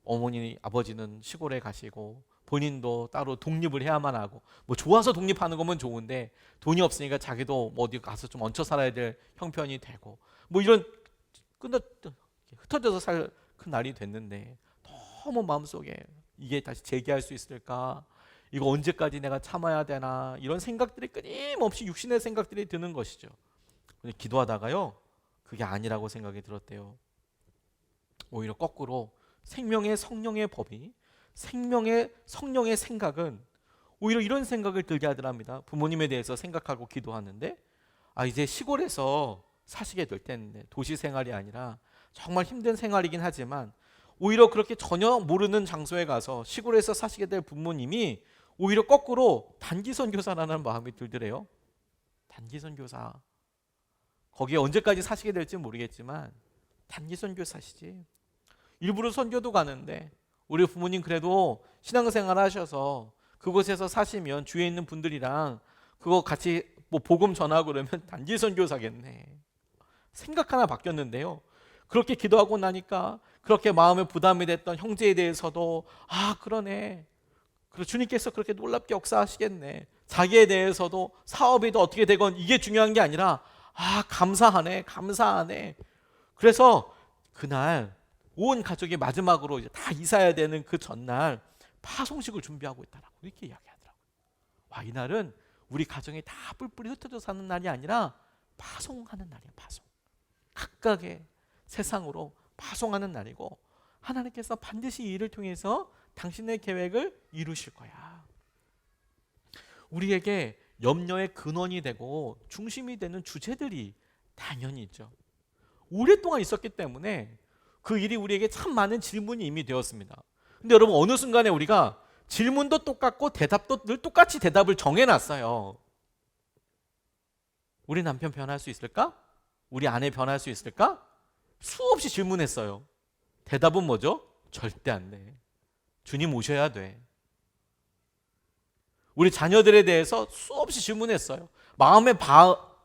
어머니 아버지는 시골에 가시고 본인도 따로 독립을 해야만 하고, 뭐 좋아서 독립하는 거면 좋은데 돈이 없으니까 자기도 뭐 어디 가서 좀 얹혀 살아야 될 형편이 되고, 뭐 이런 흩어져서 살 그 날이 됐는데 너무 마음속에 이게 다시 재기할 수 있을까, 이거 언제까지 내가 참아야 되나, 이런 생각들이 끊임없이 육신의 생각들이 드는 것이죠. 기도하다가요, 그게 아니라고 생각이 들었대요. 오히려 거꾸로 생명의 성령의 법이, 생명의 성령의 생각은 오히려 이런 생각을 들게 하더랍니다. 부모님에 대해서 생각하고 기도하는데, 이제 시골에서 사시게 될 텐데, 도시 생활이 아니라 정말 힘든 생활이긴 하지만 오히려 그렇게 전혀 모르는 장소에 가서 시골에서 사시게 될 부모님이 오히려 거꾸로 단기 선교사라는 마음이 들더래요. 단기 선교사. 거기에 언제까지 사시게 될지 모르겠지만 단기 선교사시지. 일부러 선교도 가는데 우리 부모님 그래도 신앙생활 하셔서 그곳에서 사시면 주위에 있는 분들이랑 그거 같이 뭐 복음 전하고 그러면 단기 선교사겠네. 생각 하나 바뀌었는데요. 그렇게 기도하고 나니까 그렇게 마음에 부담이 됐던 형제에 대해서도 그러네. 그리고 주님께서 그렇게 놀랍게 역사하시겠네. 자기에 대해서도 사업이 더 어떻게 되건 이게 중요한 게 아니라 감사하네. 그래서 그날 온 가족이 마지막으로 이제 다 이사해야 되는 그 전날 파송식을 준비하고 있다라고 이렇게 이야기하더라고요. 이날은 우리 가정이 다 뿔뿔이 흩어져 사는 날이 아니라 파송하는 날이에요. 파송. 각각의 세상으로 파송하는 날이고, 하나님께서 반드시 이 일을 통해서 당신의 계획을 이루실 거야. 우리에게 염려의 근원이 되고 중심이 되는 주제들이 당연히 있죠. 오랫동안 있었기 때문에 그 일이 우리에게 참 많은 질문이 이미 되었습니다. 근데 여러분, 어느 순간에 우리가 질문도 똑같고 대답도 늘 똑같이 대답을 정해놨어요. 우리 남편 변할 수 있을까? 우리 아내 변할 수 있을까? 수없이 질문했어요. 대답은 뭐죠? 절대 안 돼. 주님 오셔야 돼. 우리 자녀들에 대해서 수없이 질문했어요. 마음의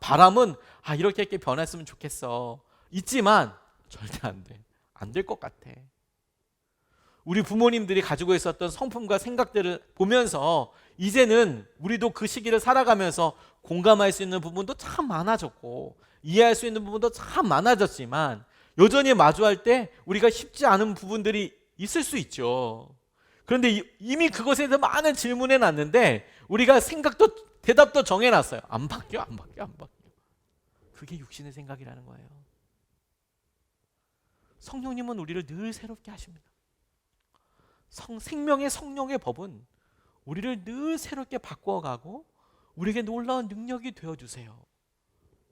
바람은 이렇게 변했으면 좋겠어. 있지만 절대 안 돼. 안 될 것 같아. 우리 부모님들이 가지고 있었던 성품과 생각들을 보면서 이제는 우리도 그 시기를 살아가면서 공감할 수 있는 부분도 참 많아졌고 이해할 수 있는 부분도 참 많아졌지만, 여전히 마주할 때 우리가 쉽지 않은 부분들이 있을 수 있죠. 그런데 이미 그것에 대해서 많은 질문해 놨는데 우리가 생각도 대답도 정해놨어요. 안 바뀌어. 그게 육신의 생각이라는 거예요. 성령님은 우리를 늘 새롭게 하십니다. 생명의 성령의 법은 우리를 늘 새롭게 바꿔가고 우리에게 놀라운 능력이 되어주세요.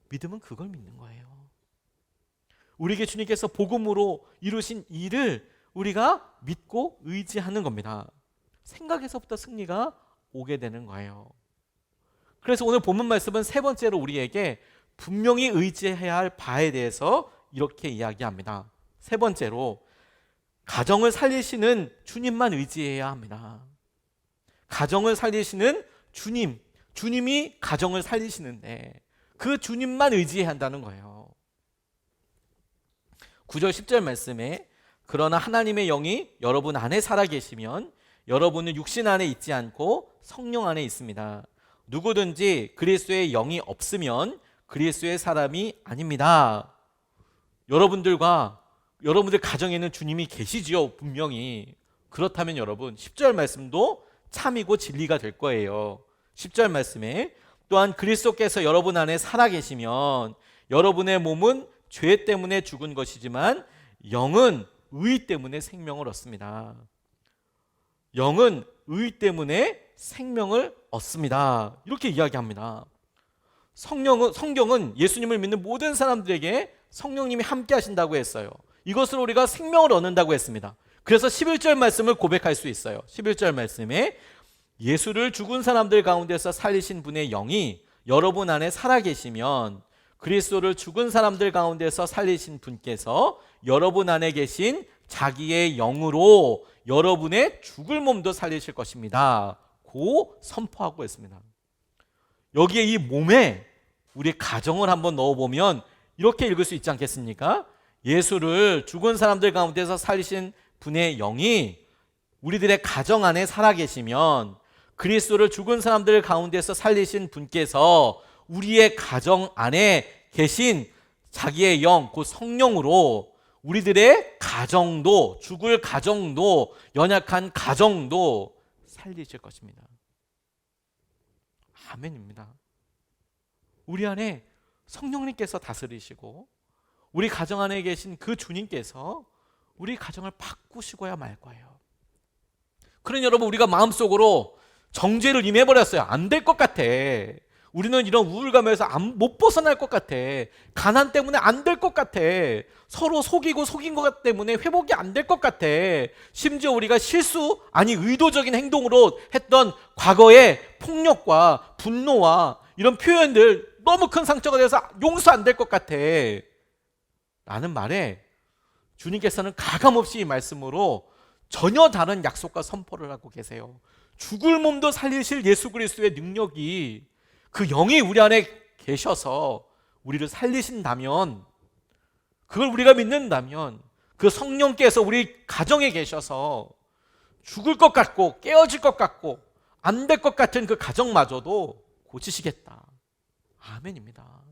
믿음은 그걸 믿는 거예요. 우리에게 주님께서 복음으로 이루신 일을 우리가 믿고 의지하는 겁니다. 생각에서부터 승리가 오게 되는 거예요. 그래서 오늘 본문 말씀은 세 번째로 우리에게 분명히 의지해야 할 바에 대해서 이렇게 이야기합니다. 세 번째로 가정을 살리시는 주님만 의지해야 합니다. 가정을 살리시는 주님이 가정을 살리시는데 그 주님만 의지해야 한다는 거예요. 9절 10절 말씀에 그러나 하나님의 영이 여러분 안에 살아계시면 여러분은 육신 안에 있지 않고 성령 안에 있습니다. 누구든지 그리스도의 영이 없으면 그리스도의 사람이 아닙니다. 여러분들 가정에는 주님이 계시지요, 분명히. 그렇다면 여러분 10절 말씀도 참이고 진리가 될 거예요. 10절 말씀에 또한 그리스도께서 여러분 안에 살아계시면 여러분의 몸은 죄 때문에 죽은 것이지만 영은 의 때문에 생명을 얻습니다. 영은 의 때문에 생명을 얻습니다. 이렇게 이야기합니다. 성경은 예수님을 믿는 모든 사람들에게 성령님이 함께 하신다고 했어요. 이것으로 우리가 생명을 얻는다고 했습니다. 그래서 11절 말씀을 고백할 수 있어요. 11절 말씀에 예수를 죽은 사람들 가운데서 살리신 분의 영이 여러분 안에 살아계시면 그리스도를 죽은 사람들 가운데서 살리신 분께서 여러분 안에 계신 자기의 영으로 여러분의 죽을 몸도 살리실 것입니다. 고 선포하고 있습니다. 여기에 이 몸에 우리 가정을 한번 넣어보면 이렇게 읽을 수 있지 않겠습니까? 예수를 죽은 사람들 가운데서 살리신 분의 영이 우리들의 가정 안에 살아계시면 그리스도를 죽은 사람들 가운데서 살리신 분께서 우리의 가정 안에 계신 자기의 영, 그 성령으로 우리들의 가정도, 죽을 가정도, 연약한 가정도 살리실 것입니다. 아멘입니다. 우리 안에 성령님께서 다스리시고 우리 가정 안에 계신 그 주님께서 우리 가정을 바꾸시고야 말 거예요. 그러니 여러분, 우리가 마음속으로 정죄를 임해버렸어요. 안 될 것 같아. 우리는 이런 우울감에서 못 벗어날 것 같아. 가난 때문에 안 될 것 같아. 서로 속인 것 때문에 회복이 안 될 것 같아. 심지어 우리가 의도적인 행동으로 했던 과거의 폭력과 분노와 이런 표현들 너무 큰 상처가 돼서 용서 안 될 것 같아. 라는 말에 주님께서는 가감없이 이 말씀으로 전혀 다른 약속과 선포를 하고 계세요. 죽을 몸도 살리실 예수 그리스도의 능력이, 그 영이 우리 안에 계셔서 우리를 살리신다면, 그걸 우리가 믿는다면 그 성령께서 우리 가정에 계셔서 죽을 것 같고 깨어질 것 같고 안 될 것 같은 그 가정마저도 고치시겠다. 아멘입니다.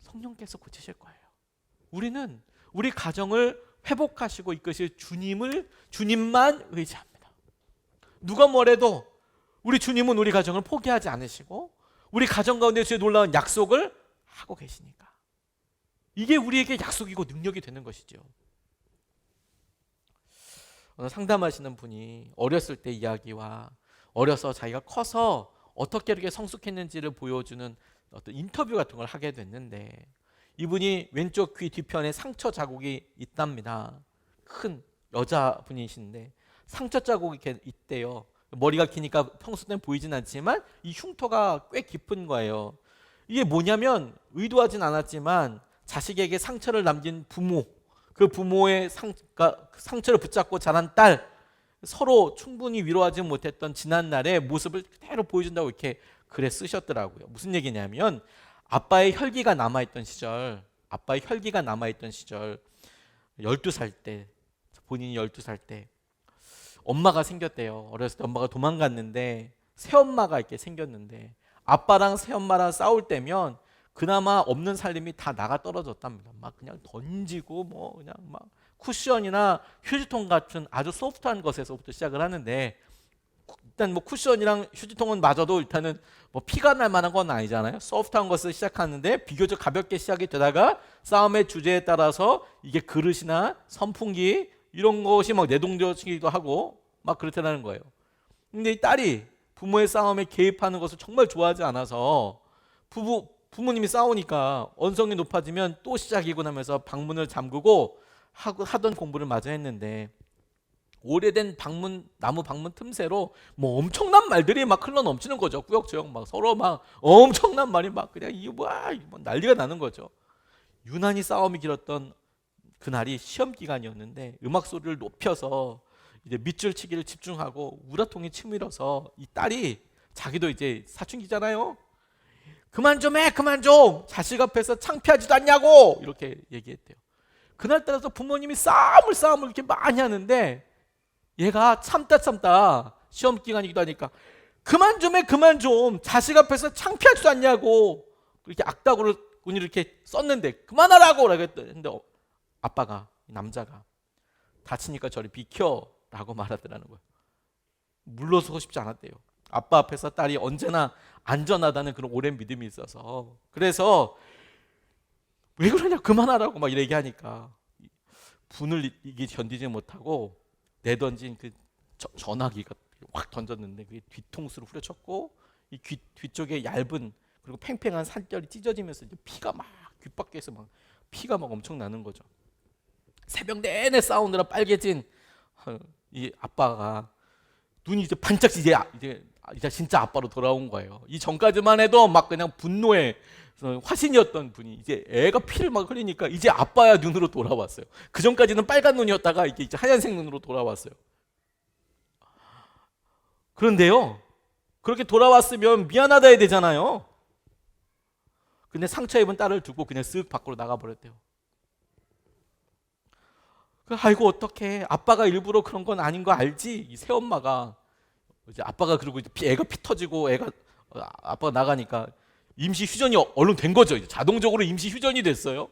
성령께서 고치실 거예요. 우리는 우리 가정을 회복하시고 이끄실 주님만 의지합니다. 누가 뭐래도 우리 주님은 우리 가정을 포기하지 않으시고 우리 가정 가운데 주의 놀라운 약속을 하고 계시니까 이게 우리에게 약속이고 능력이 되는 것이죠. 오늘 상담하시는 분이 어렸을 때 이야기와 어려서 자기가 커서 어떻게 이렇게 성숙했는지를 보여주는 어떤 인터뷰 같은 걸 하게 됐는데, 이분이 왼쪽 귀 뒤편에 상처 자국이 있답니다. 큰 여자분이신데 상처 자국이 있대요. 머리가 기니까 평소 때는 보이진 않지만 이 흉터가 꽤 깊은 거예요. 이게 뭐냐면 의도하진 않았지만 자식에게 상처를 남긴 부모, 그 부모의 상처를 붙잡고 자란 딸, 서로 충분히 위로하지 못했던 지난날의 모습을 그대로 보여준다고 이렇게 글에 쓰셨더라고요. 무슨 얘기냐면 아빠의 혈기가 남아있던 시절, 12살 때, 본인이 12살 때 엄마가 생겼대요. 어렸을 때 엄마가 도망갔는데 새엄마가 이렇게 생겼는데 아빠랑 새엄마랑 싸울 때면 그나마 없는 살림이 다 나가 떨어졌답니다. 막 그냥 던지고 그냥 막 쿠션이나 휴지통 같은 아주 소프트한 것에서부터 시작을 하는데, 일단 쿠션이랑 휴지통은 마저도 일단은 피가 날 만한 건 아니잖아요. 소프트한 것을 시작하는데 비교적 가볍게 시작이 되다가 싸움의 주제에 따라서 이게 그릇이나 선풍기 이런 것이 내동되어지기도 하고 막 그렇다는 거예요. 근데 이 딸이 부모의 싸움에 개입하는 것을 정말 좋아하지 않아서 부모님이 싸우니까 언성이 높아지면 또 시작이고 나면서 방문을 잠그고 하던 공부를 마저 했는데, 오래된 나무 방문 틈새로 뭐 엄청난 말들이 막 흘러 넘치는 거죠. 꾸역꾸역 막 서로 막 엄청난 말이 막 그냥 이거 뭐야 뭐 난리가 나는 거죠. 유난히 싸움이 길었던 그날이 시험 기간이었는데 음악 소리를 높여서 이제 밑줄 치기를 집중하고 우라통이 치밀어서 이 딸이, 자기도 이제 사춘기잖아요. 그만 좀 해, 그만 좀. 자식 앞에서 창피하지도 않냐고 이렇게 얘기했대요. 그날따라서 부모님이 싸움을 이렇게 많이 하는데 얘가 참다 시험 기간이기도 하니까 그만 좀 해, 그만 좀. 자식 앞에서 창피하지도 않냐고 이렇게 악다구를 이렇게 썼는데 그만하라고 했는데 아빠가, 남자가 다치니까 저리 비켜 라고 말하더라는 거예요. 물러서고 싶지 않았대요. 아빠 앞에서 딸이 언제나 안전하다는 그런 오랜 믿음이 있어서. 그래서 왜 그러냐, 그만하라고 막 얘기하니까 분을 이게 견디지 못하고 내던진 그 전화기가 확 던졌는데 그게 뒤통수로 후려쳤고 이 뒤쪽에 얇은 그리고 팽팽한 살결이 찢어지면서 이제 피가 막 귓바퀴에서 막 피가 막 엄청 나는 거죠. 새벽 내내 싸우느라 빨개진 이 아빠가 눈이 이제 반짝 이제 진짜 아빠로 돌아온 거예요. 이 전까지만 해도 막 그냥 분노의 화신이었던 분이 이제 애가 피를 막 흘리니까 이제 아빠야 눈으로 돌아왔어요. 그 전까지는 빨간 눈이었다가 이제 하얀색 눈으로 돌아왔어요. 그런데요, 그렇게 돌아왔으면 미안하다 해야 되잖아요. 근데 상처 입은 딸을 두고 그냥 쓱 밖으로 나가버렸대요. 아이고 어떡해, 아빠가 일부러 그런 건 아닌 거 알지? 이 새엄마가 이제 아빠가, 그리고 이제 애가 피 터지고 아빠가 나가니까 임시 휴전이 얼른 된 거죠. 이제 자동적으로 임시 휴전이 됐어요.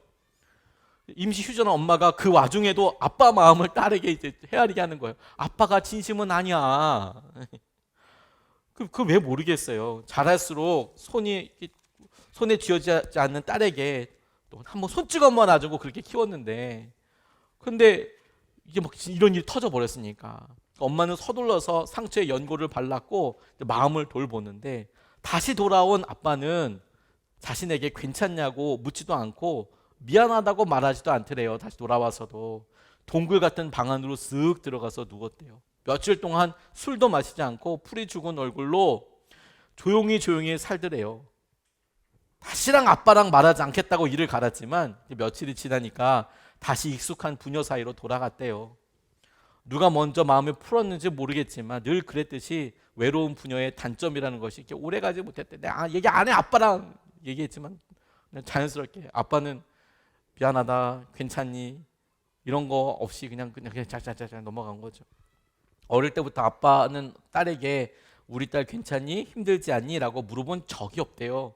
임시 휴전한 엄마가 그 와중에도 아빠 마음을 딸에게 이제 헤아리게 하는 거예요. 아빠가 진심은 아니야. 그걸 왜 모르겠어요. 자랄수록 손에 쥐어지지 않는 딸에게 또 한번 손찌검만 놔주고 그렇게 키웠는데, 근데 이게 막 이런 일이 터져 버렸으니까 엄마는 서둘러서 상처에 연고를 발랐고 마음을 돌보는데, 다시 돌아온 아빠는 자신에게 괜찮냐고 묻지도 않고 미안하다고 말하지도 않더래요. 다시 돌아와서도 동굴 같은 방 안으로 쓱 들어가서 누웠대요. 며칠 동안 술도 마시지 않고 풀이 죽은 얼굴로 조용히 살더래요. 다시랑 아빠랑 말하지 않겠다고 이를 갈았지만 며칠이 지나니까 다시 익숙한 부녀 사이로 돌아갔대요. 누가 먼저 마음을 풀었는지 모르겠지만 늘 그랬듯이 외로운 부녀의 단점이라는 것이 이렇게 오래가지 못했대. 내가 얘기 안 해, 아빠랑 얘기했지만 자연스럽게 아빠는 미안하다, 괜찮니, 이런 거 없이 그냥 자자자자 넘어간 거죠. 어릴 때부터 아빠는 딸에게 우리 딸 괜찮니, 힘들지 않니? 라고 물어본 적이 없대요.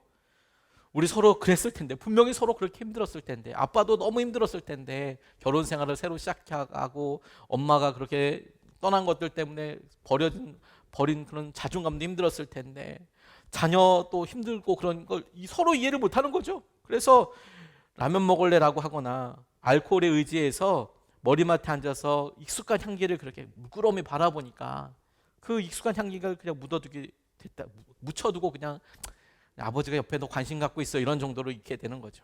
우리 서로 그랬을 텐데, 분명히 서로 그렇게 힘들었을 텐데, 아빠도 너무 힘들었을 텐데, 결혼 생활을 새로 시작하고 엄마가 그렇게 떠난 것들 때문에 버린 그런 자존감도 힘들었을 텐데, 자녀도 힘들고 그런 걸 서로 이해를 못하는 거죠. 그래서 라면 먹을래라고 하거나 알코올에 의지해서 머리맡에 앉아서 익숙한 향기를 그렇게 물끄러미 바라보니까 그 익숙한 향기가 그냥 묻혀두고 그냥 아버지가 옆에 너 관심 갖고 있어, 이런 정도로 있게 되는 거죠.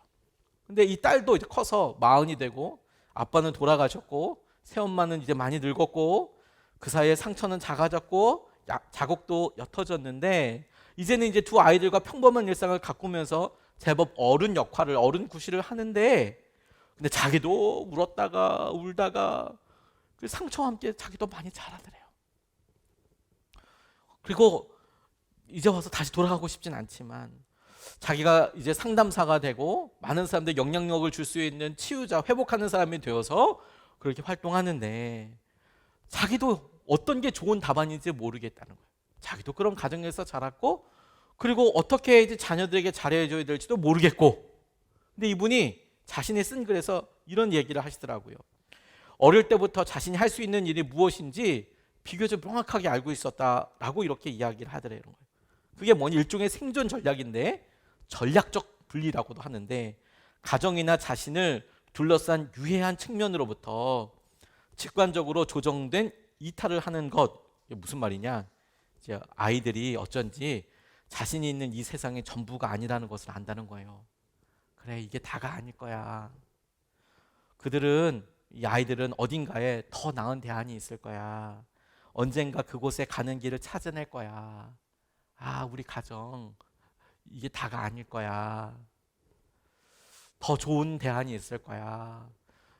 근데 이 딸도 이제 커서 40이 되고 아빠는 돌아가셨고 새엄마는 이제 많이 늙었고 그 사이에 상처는 작아졌고 자국도 옅어졌는데, 이제는 이제 두 아이들과 평범한 일상을 가꾸면서 제법 어른 역할을, 어른 구실을 하는데, 근데 자기도 울다가 그 상처와 함께 자기도 많이 자라더래요. 그리고 이제 와서 다시 돌아가고 싶진 않지만 자기가 이제 상담사가 되고 많은 사람들 영향력을 줄 수 있는 치유자, 회복하는 사람이 되어서 그렇게 활동하는데, 자기도 어떤 게 좋은 답안인지 모르겠다는 거예요. 자기도 그런 가정에서 자랐고, 그리고 어떻게 이제 자녀들에게 잘해줘야 될지도 모르겠고. 근데 이분이 자신이 쓴 글에서 이런 얘기를 하시더라고요. 어릴 때부터 자신이 할 수 있는 일이 무엇인지 비교적 명확하게 알고 있었다라고 이렇게 이야기를 하더래요. 그게 뭐냐, 일종의 생존 전략인데, 전략적 분리라고도 하는데, 가정이나 자신을 둘러싼 유해한 측면으로부터 직관적으로 조정된 이탈을 하는 것. 이게 무슨 말이냐, 이제 아이들이 어쩐지 자신이 있는 이 세상의 전부가 아니라는 것을 안다는 거예요. 그래, 이게 다가 아닐 거야. 이 아이들은 어딘가에 더 나은 대안이 있을 거야. 언젠가 그곳에 가는 길을 찾아낼 거야. 아, 우리 가정 이게 다가 아닐 거야. 더 좋은 대안이 있을 거야.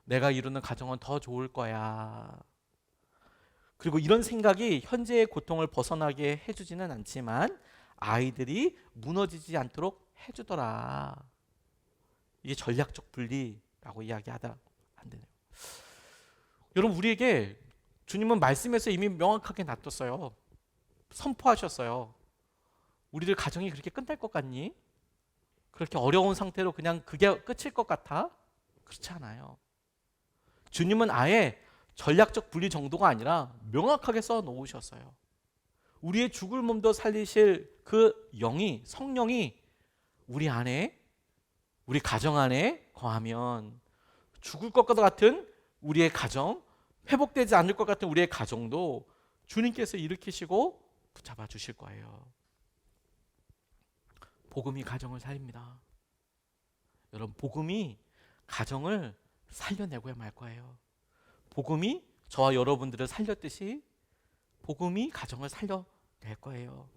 내가 이루는 가정은 더 좋을 거야. 그리고 이런 생각이 현재의 고통을 벗어나게 해주지는 않지만 아이들이 무너지지 않도록 해주더라. 이게 전략적 분리라고 이야기하다 안 되네요. 여러분, 우리에게 주님은 말씀에서 이미 명확하게 놔뒀어요. 선포하셨어요. 우리들 가정이 그렇게 끝날 것 같니? 그렇게 어려운 상태로 그냥 그게 끝일 것 같아? 그렇지 않아요. 주님은 아예 전략적 분리 정도가 아니라 명확하게 써 놓으셨어요. 우리의 죽을 몸도 살리실 그 영이, 성령이 우리 안에, 우리 가정 안에 거하면 죽을 것 같은 우리의 가정, 회복되지 않을 것 같은 우리의 가정도 주님께서 일으키시고 붙잡아 주실 거예요. 복음이 가정을 살립니다. 여러분, 복음이 가정을 살려내고야 말 거예요. 복음이 저와 여러분들을 살렸듯이 복음이 가정을 살려낼 거예요.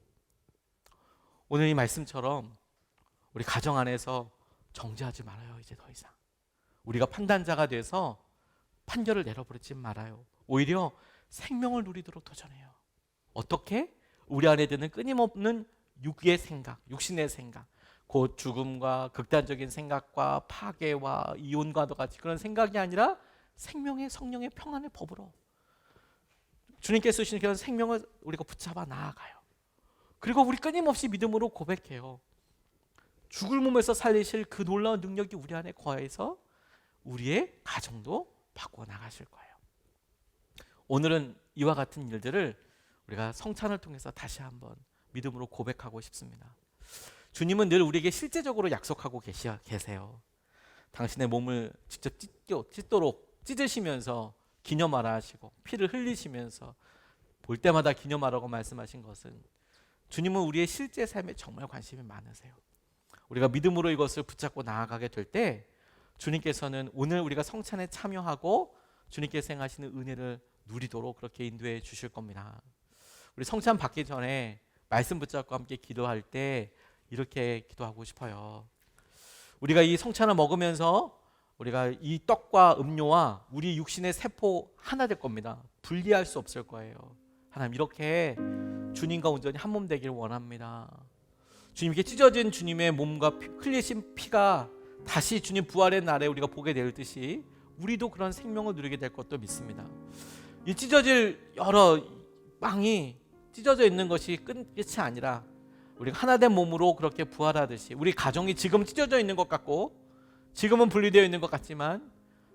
오늘 이 말씀처럼 우리 가정 안에서 정죄하지 말아요. 이제 더 이상 우리가 판단자가 돼서 판결을 내려버리지 말아요. 오히려 생명을 누리도록 도전해요. 어떻게? 우리 안에 드는 끊임없는 육의 생각, 육신의 생각, 곧 죽음과 극단적인 생각과 파괴와 이혼과도 같이 그런 생각이 아니라 생명의, 성령의 평안의 법으로 주님께서 주시는 그런 생명을 우리가 붙잡아 나아가요. 그리고 우리 끊임없이 믿음으로 고백해요. 죽을 몸에서 살리실 그 놀라운 능력이 우리 안에 거해서 우리의 가정도 바꿔 나가실 거예요. 오늘은 이와 같은 일들을 우리가 성찬을 통해서 다시 한번 믿음으로 고백하고 싶습니다. 주님은 늘 우리에게 실제적으로 약속하고 계세요. 당신의 몸을 직접 찢도록 찢으시면서 기념하라 하시고 피를 흘리시면서 볼 때마다 기념하라고 말씀하신 것은 주님은 우리의 실제 삶에 정말 관심이 많으세요. 우리가 믿음으로 이것을 붙잡고 나아가게 될 때 주님께서는 오늘 우리가 성찬에 참여하고 주님께서 행하시는 은혜를 누리도록 그렇게 인도해 주실 겁니다. 우리 성찬 받기 전에 말씀 붙잡고 함께 기도할 때 이렇게 기도하고 싶어요. 우리가 이 성찬을 먹으면서 우리가 이 떡과 음료와 우리 육신의 세포 하나 될 겁니다. 분리할 수 없을 거예요. 하나님, 이렇게 주님과 온전히 한 몸 되길 원합니다. 주님께 찢어진 주님의 몸과 흘리신 피가 다시 주님 부활의 날에 우리가 보게 될 듯이 우리도 그런 생명을 누리게 될 것도 믿습니다. 이 찢어질 여러 빵이 찢어져 있는 것이 끝이 아니라 우리가 하나 된 몸으로 그렇게 부활하듯이 우리 가정이 지금 찢어져 있는 것 같고 지금은 분리되어 있는 것 같지만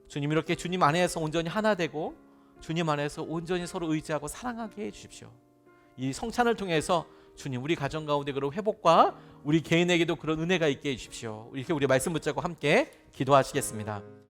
주님, 이렇게 주님 안에서 온전히 하나 되고 주님 안에서 온전히 서로 의지하고 사랑하게 해주십시오. 이 성찬을 통해서 주님, 우리 가정 가운데 그런 회복과 우리 개인에게도 그런 은혜가 있게 해주십시오. 이렇게 우리 말씀 붙잡고 함께 기도하시겠습니다.